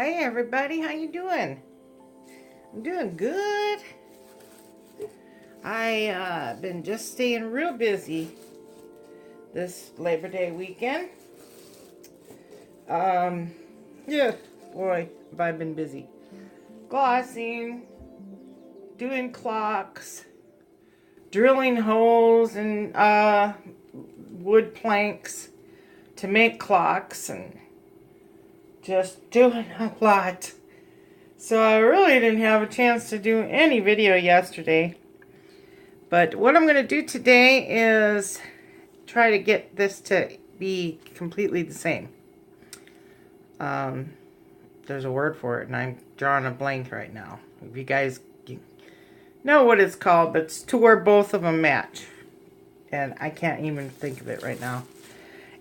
Hey everybody, how you doing? I'm doing good. I been just staying real busy this Labor Day weekend. Yeah, boy, have I been busy. Glossing, doing clocks, drilling holes in wood planks to make clocks, and just doing a lot. So I really didn't have a chance to do any video yesterday. But what I'm going to do today is try to get this to be completely the same. There's a word for it, and I'm drawing a blank right now. If you guys know what it's called, but it's to where both of them match. And I can't even think of it right now.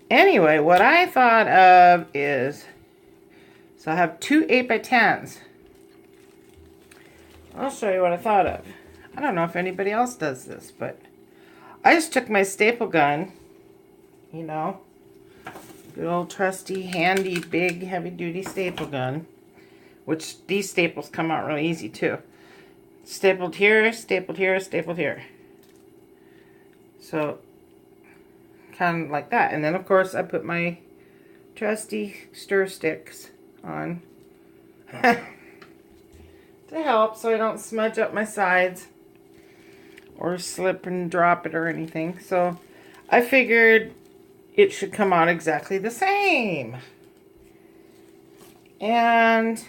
Anyway, what I thought of is, so I have two 8x10s. I'll show you what I thought of. I don't know if anybody else does this, but I just took my staple gun, you know, good old trusty, handy, big, heavy-duty staple gun, which these staples come out really easy, too. Stapled here, stapled here, stapled here. So, kind of like that. And then, of course, I put my trusty stir sticks on to help so I don't smudge up my sides or slip and drop it or anything. So I figured it should come out exactly the same. And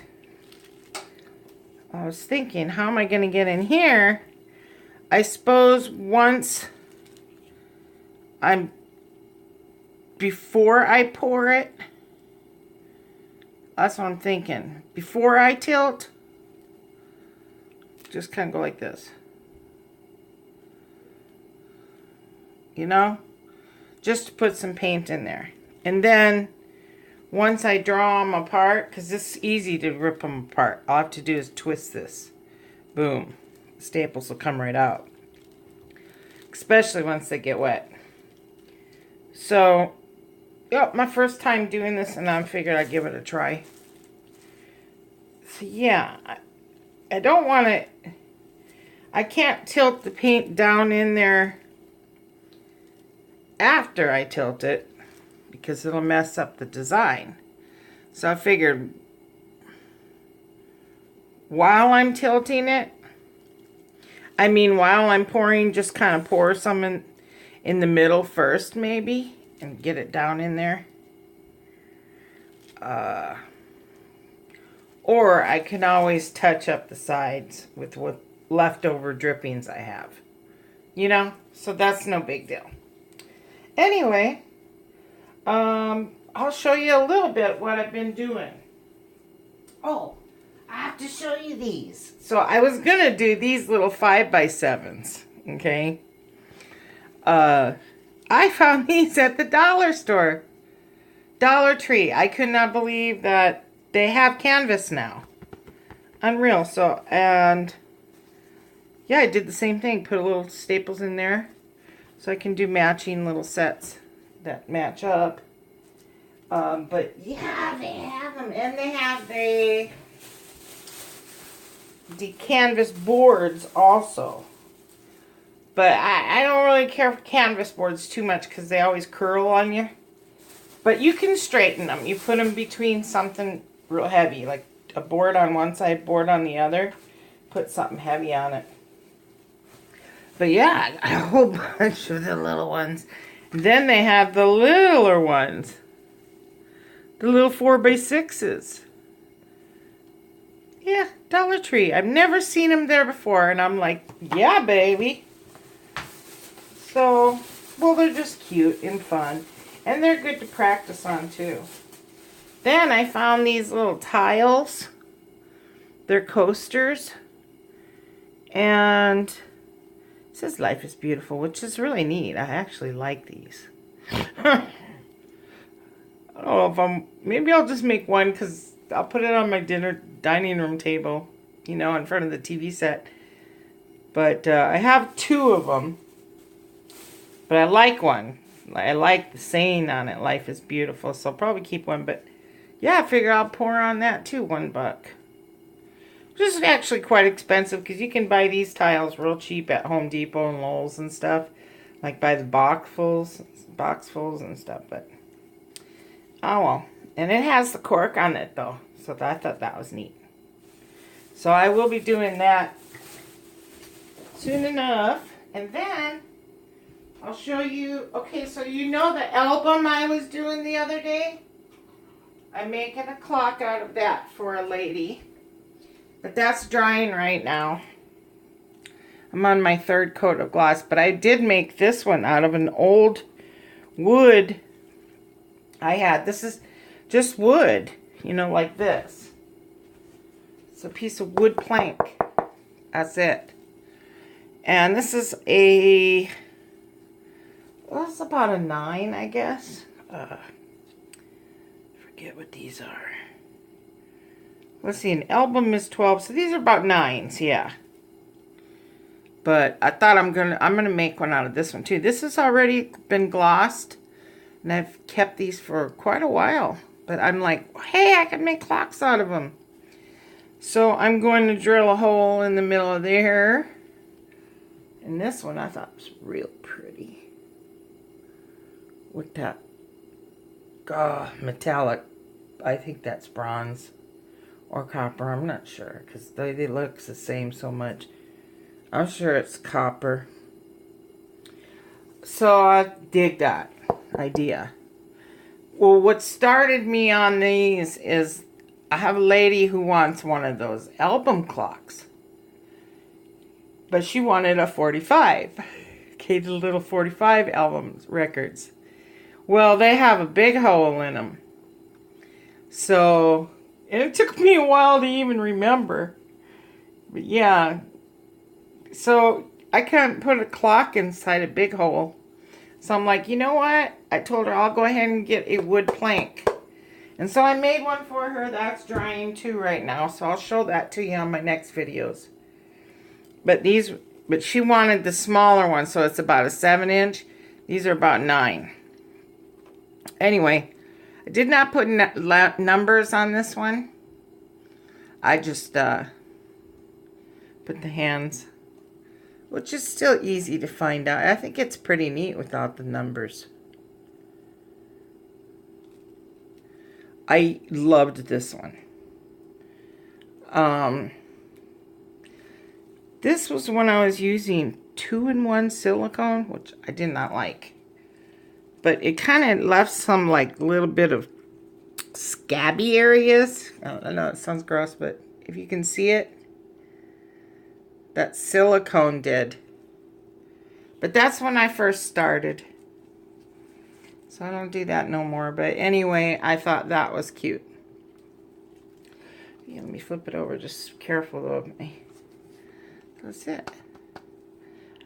I was thinking, how am I going to get in here? I suppose before I pour it, that's what I'm thinking. Before I tilt, just kind of go like this. You know, just to put some paint in there. And then once I draw them apart, because it's easy to rip them apart, all I have to do is twist this. Boom. Staples will come right out. Especially once they get wet. So, yep, my first time doing this, and I figured I'd give it a try. So yeah, I don't want to, I can't tilt the paint down in there after I tilt it, because it'll mess up the design. So I figured while I'm tilting it, while I'm pouring, just kind of pour some in the middle first maybe, and get it down in there. Or I can always touch up the sides with what leftover drippings I have. You know, so that's no big deal. Anyway, I'll show you a little bit what I've been doing. Oh, I have to show you these. So I was going to do these little 5x7s, okay? I found these at the dollar store. Dollar Tree. I could not believe that they have canvas now. Unreal. So, and yeah, I did the same thing. Put a little staples in there. So I can do matching little sets that match up. But yeah, they have them. And they have the canvas boards also. But I don't really care for canvas boards too much because they always curl on you. But you can straighten them. You put them between something real heavy, like a board on one side, board on the other. Put something heavy on it. But yeah, I got a whole bunch of the little ones. Then they have the littler ones. The little 4x6s. Yeah, Dollar Tree. I've never seen them there before. And I'm like, yeah, baby. So, well, they're just cute and fun. And they're good to practice on, too. Then I found these little tiles. They're coasters. And it says Life is Beautiful, which is really neat. I actually like these. I don't know if maybe I'll just make one because I'll put it on my dining room table, you know, in front of the TV set. But I have two of them. But I like one. I like the saying on it, Life is Beautiful. So I'll probably keep one. But Yeah, I figure I'll pour on that too, $1. Which is actually quite expensive because you can buy these tiles real cheap at Home Depot and Lowe's and stuff. Like by the boxfuls and stuff, but oh well. And it has the cork on it though, so I thought that was neat. So I will be doing that soon enough, and then I'll show you. Okay, so you know the album I was doing the other day? I'm making a clock out of that for a lady, but that's drying right now. I'm on my 3rd coat of gloss, but I did make this one out of an old wood I had. This is just wood, you know, like this. It's a piece of wood plank. That's it. And this is a, well, it's about a 9, I guess. Forget what these are. Let's see, an album is 12, so these are about 9s, yeah. But I thought I'm gonna make one out of this one too. This has already been glossed, and I've kept these for quite a while. But I'm like, hey, I can make clocks out of them. So I'm going to drill a hole in the middle of there. And this one I thought was real pretty. With that metallic, I think that's bronze or copper. I'm not sure because they look the same so much. I'm sure it's copper. So I dig that idea. Well, what started me on these is I have a lady who wants one of those album clocks. But she wanted a 45. Okay, the little 45 albums, records. Well, they have a big hole in them. So, and it took me a while to even remember. But yeah. So, I couldn't put a clock inside a big hole. So I'm like, you know what? I told her I'll go ahead and get a wood plank. And so I made one for her. That's drying too right now. So I'll show that to you on my next videos. But she wanted the smaller one. So it's about a 7-inch. These are about 9. Anyway, I did not put numbers on this one. I just put the hands, which is still easy to find out. I think it's pretty neat without the numbers. I loved this one. This was when I was using 2-in-1 silicone, which I did not like. But it kind of left some like little bit of scabby areas. I know it sounds gross, but if you can see it, that silicone did. But that's when I first started. So I don't do that no more. But anyway, I thought that was cute. Yeah, let me flip it over. Just careful of me. That's it.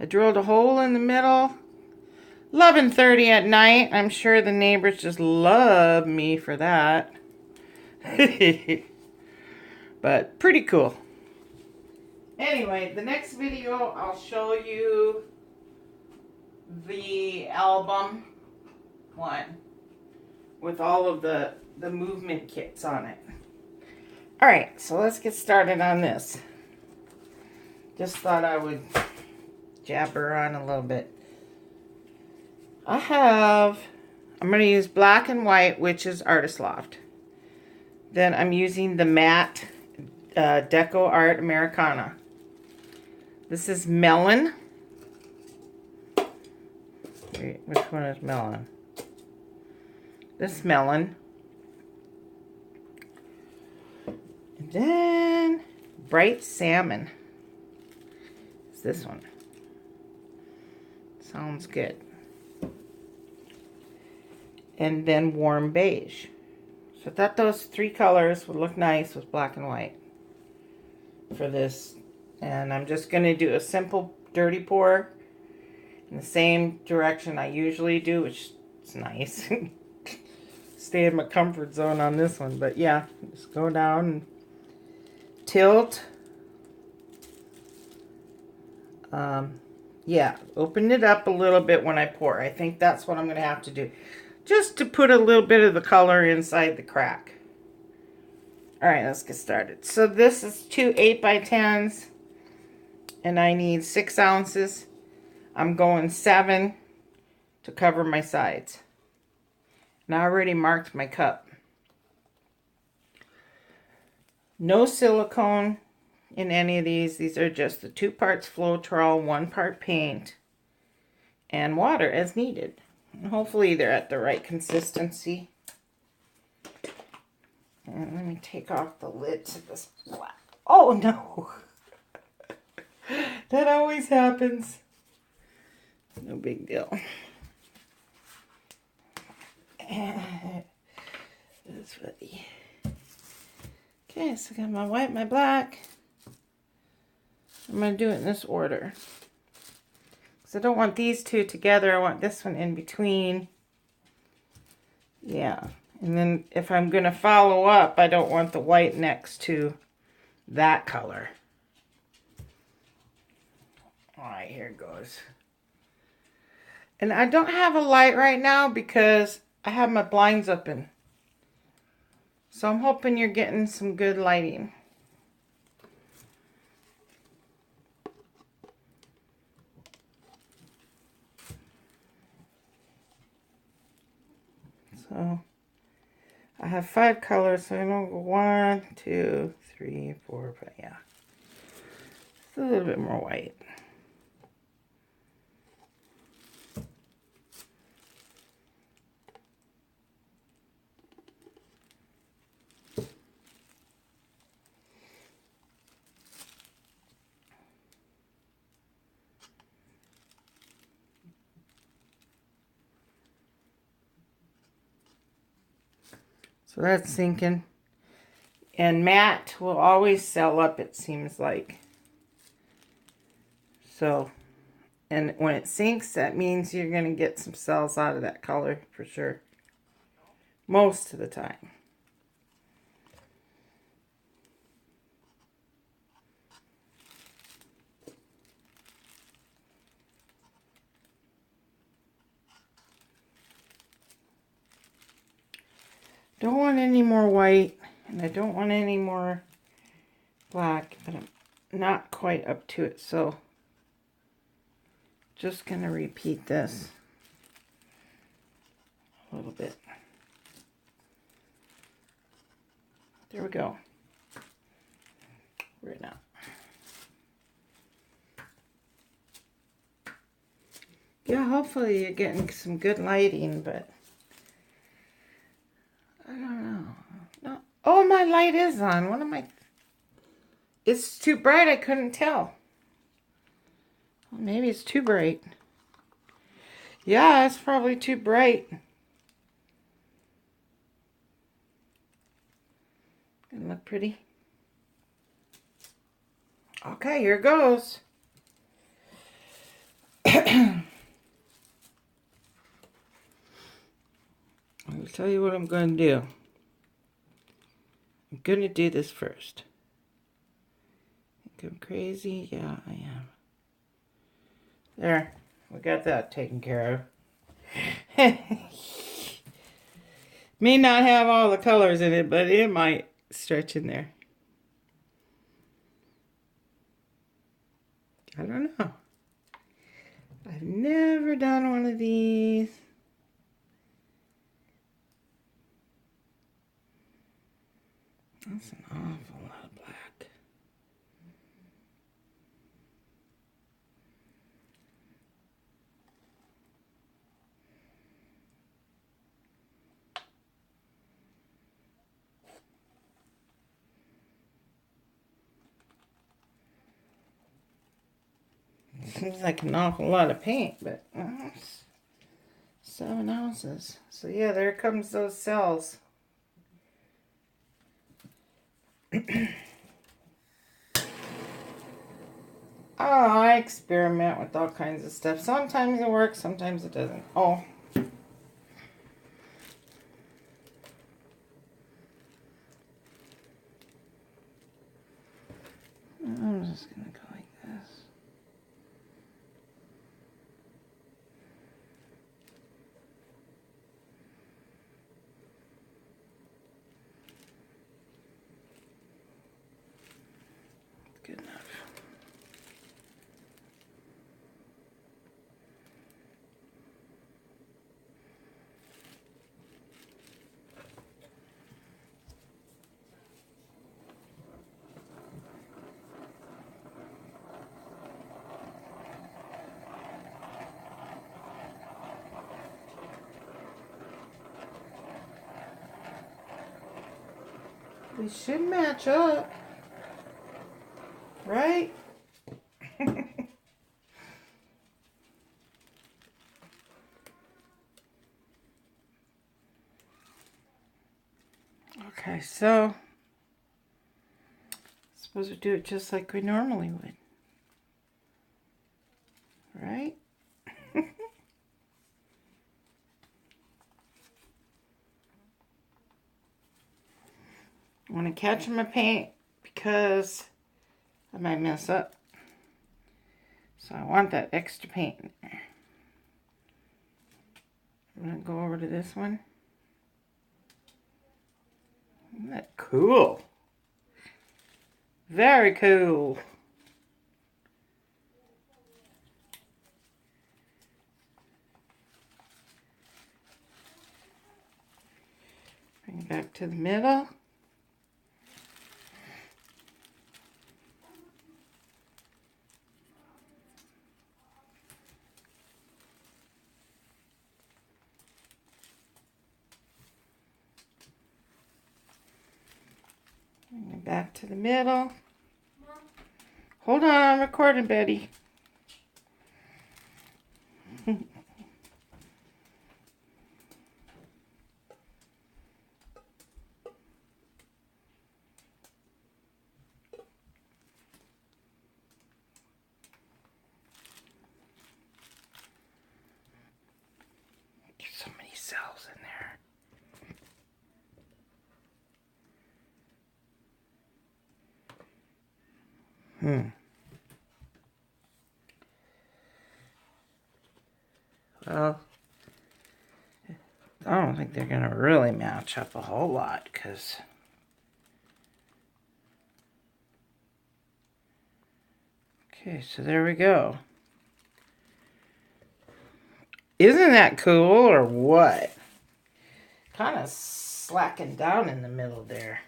I drilled a hole in the middle. 11:30 at night. I'm sure the neighbors just love me for that. But pretty cool. Anyway, the next video I'll show you the album one with all of the movement kits on it. Alright, so let's get started on this. Just thought I would jabber on a little bit. I'm going to use black and white, which is Artist Loft. Then I'm using the matte Deco Art Americana. This is Melon. Wait, which one is Melon? This Melon. And then Bright Salmon. It's this one. Sounds good. And then Warm Beige. So I thought those 3 colors would look nice with black and white for this. And I'm just going to do a simple dirty pour in the same direction I usually do, which is nice. Stay in my comfort zone on this one. But yeah, just go down and tilt. Yeah, open it up a little bit when I pour. I think that's what I'm going to have to do. Just to put a little bit of the color inside the crack. Alright, let's get started. So this is two 8x10s, and I need 6 ounces. I'm going 7 to cover my sides. And I already marked my cup. No silicone in any of these. These are just the 2 parts floetrol, 1 part paint, and water as needed. And hopefully they're at the right consistency. And let me take off the lid to this black. Oh no! That always happens. No big deal. That's funny. Okay, so I got my white, my black. I'm going to do it in this order. Because I don't want these two together. I want this one in between. Yeah. And then if I'm going to follow up, I don't want the white next to that color. Alright, here it goes. And I don't have a light right now because I have my blinds open. So I'm hoping you're getting some good lighting. So I have 5 colors, so I'm going to go 1, 2, 3, 4, 5, yeah. Just a little bit more white. So that's sinking. And matte will always sell up, it seems like. So, and when it sinks, that means you're going to get some cells out of that color for sure. Most of the time. Don't want any more white, and I don't want any more black, but I'm not quite up to it, so just going to repeat this a little bit. There we go. Right now. Yeah, hopefully you're getting some good lighting, but I don't know. No. Oh, my light is on. What am I? It's too bright. I couldn't tell. Well, maybe it's too bright. Yeah, it's probably too bright. Gonna look pretty. Okay, here goes. I'll tell you what I'm going to do. I'm going to do this first. Think I'm crazy? Yeah, I am. There. We got that taken care of. May not have all the colors in it, but it might stretch in there. I don't know. I've never done one of these. That's an awful lot of black. Seems like an awful lot of paint, but 7 ounces. So yeah, there comes those cells. Oh, I experiment with all kinds of stuff. Sometimes it works, sometimes it doesn't. Oh. I'm just going to go like this. They should match up, right? Okay, so suppose we do it just like we normally would, right? I want to catch my paint because I might mess up. So I want that extra paint in there. I'm going to go over to this one. Isn't that cool? Very cool. Bring it back to the middle. Bring it back to the middle. Hold on, I'm recording, Betty. So many cells in there. Well, I don't think they're going to really match up a whole lot because okay, so there we go. Isn't that cool or what? Kind of slacking down in the middle there.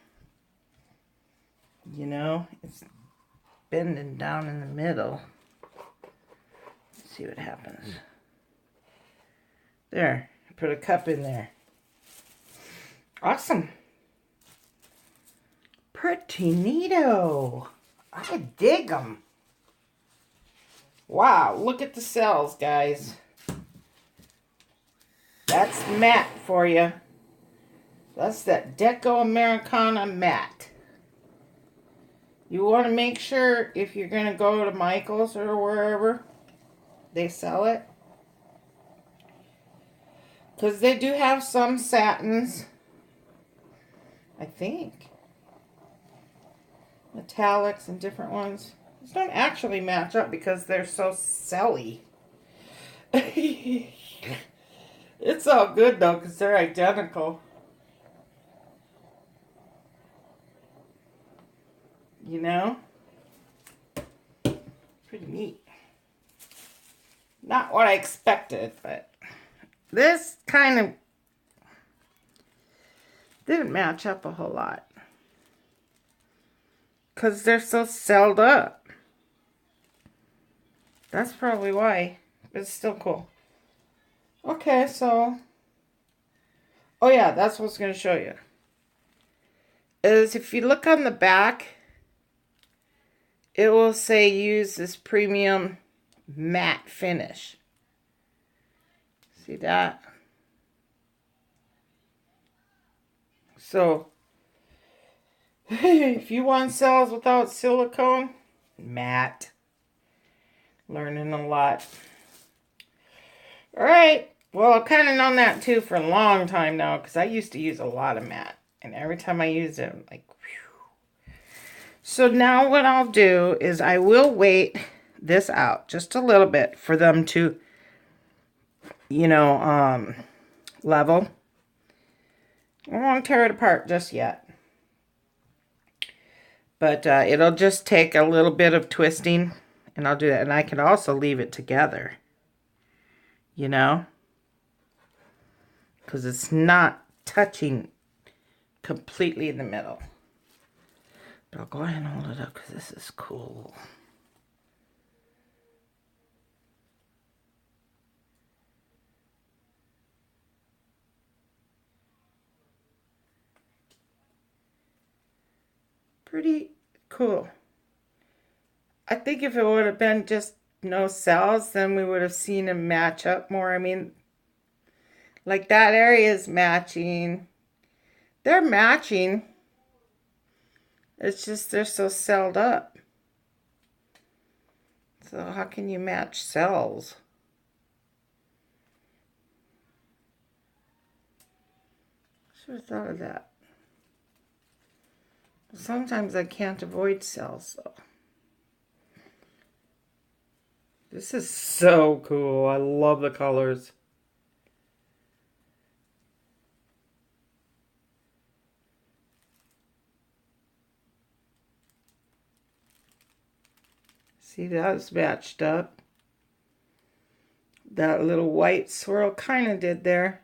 You know, it's bending down in the middle. Let's see what happens. There, put a cup in there. Awesome. Pretty neato. I dig them. Wow, look at the cells, guys. That's matte for you. That's that Deco Americana matte. You want to make sure if you're going to go to Michael's or wherever they sell it, because they do have some satins, I think, metallics and different ones. These don't actually match up because they're so celly. It's all good though because they're identical. You know? Pretty neat. Not what I expected, but this kind of didn't match up a whole lot. Because they're so celled up. That's probably why. But it's still cool. Okay, so. Oh yeah, that's what I was going to show you. Is if you look on the back, it will say use this premium matte finish. See that? So, if you want cells without silicone, matte. Learning a lot. Alright, well, I've kind of known that too for a long time now, because I used to use a lot of matte. And every time I used it, I'm like, whew. So now what I'll do is I will wait this out just a little bit for them to, you know, level. I won't tear it apart just yet. But it'll just take a little bit of twisting, and I'll do that. And I can also leave it together, you know, because it's not touching completely in the middle. But I'll go ahead and hold it up because this is cool. Pretty cool. I think if it would have been just no cells, then we would have seen them match up more. I mean, like that area is matching. They're matching. It's just they're so celled up. So how can you match cells? Should have thought of that. Sometimes I can't avoid cells though. This is so cool. I love the colors. See, that's matched up. That little white swirl kind of did there.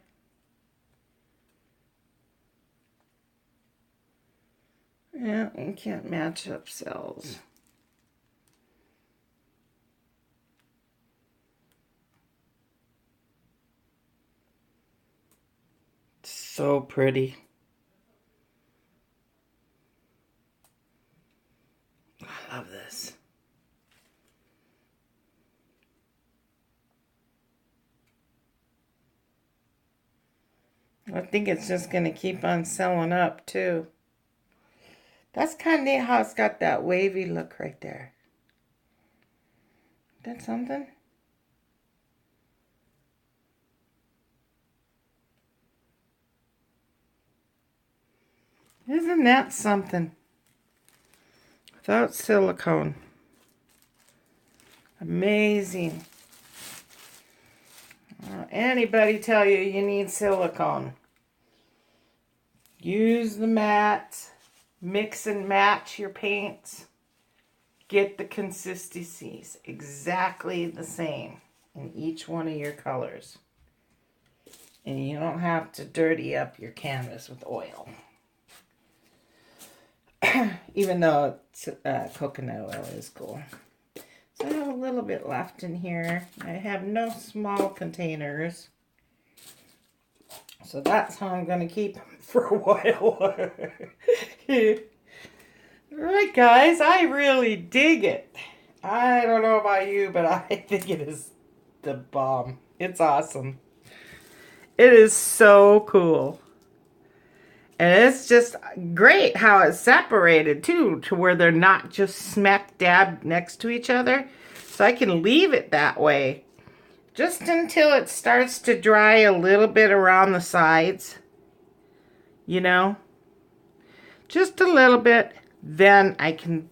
Yeah, you can't match up cells. So pretty. I love this. I think it's just going to keep on selling up too. That's kind of neat how it's got that wavy look right there. That's something. Isn't that something? Without silicone. Amazing. Anybody tell you you need silicone? Use the mats. Mix and match your paints. Get the consistencies exactly the same in each one of your colors. And you don't have to dirty up your canvas with oil. Even though coconut oil is cool. So I have a little bit left in here. I have no small containers. So that's how I'm going to keep them for a while. Alright guys, I really dig it. I don't know about you, but I think it is the bomb. It's awesome. It is so cool. And it's just great how it's separated too, to where they're not just smack dab next to each other. So I can leave it that way. Just until it starts to dry a little bit around the sides. You know? Just a little bit. Then I can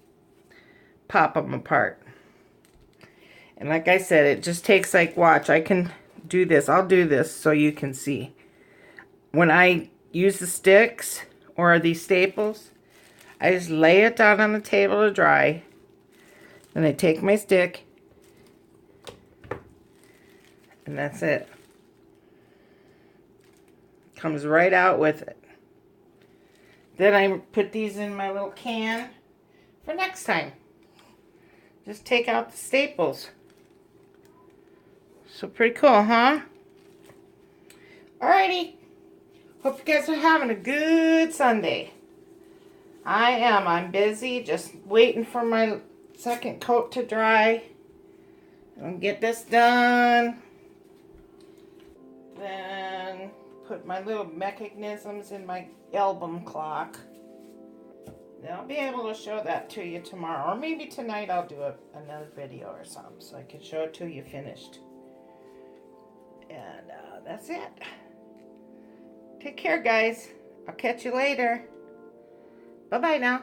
pop them apart. And like I said, it just takes like, watch, I can do this. I'll do this so you can see. When I use the sticks or these staples, I just lay it down on the table to dry. Then I take my stick and that's it. Comes right out with it. Then I put these in my little can for next time. Just take out the staples. So pretty cool, huh? Alrighty. Hope you guys are having a good Sunday. I am. I'm busy. Just waiting for my second coat to dry. And get this done. Then put my little mechanisms in my album clock. Then I'll be able to show that to you tomorrow. Or maybe tonight I'll do another video or something so I can show it to you finished. And that's it. Take care, guys. I'll catch you later. Bye-bye now.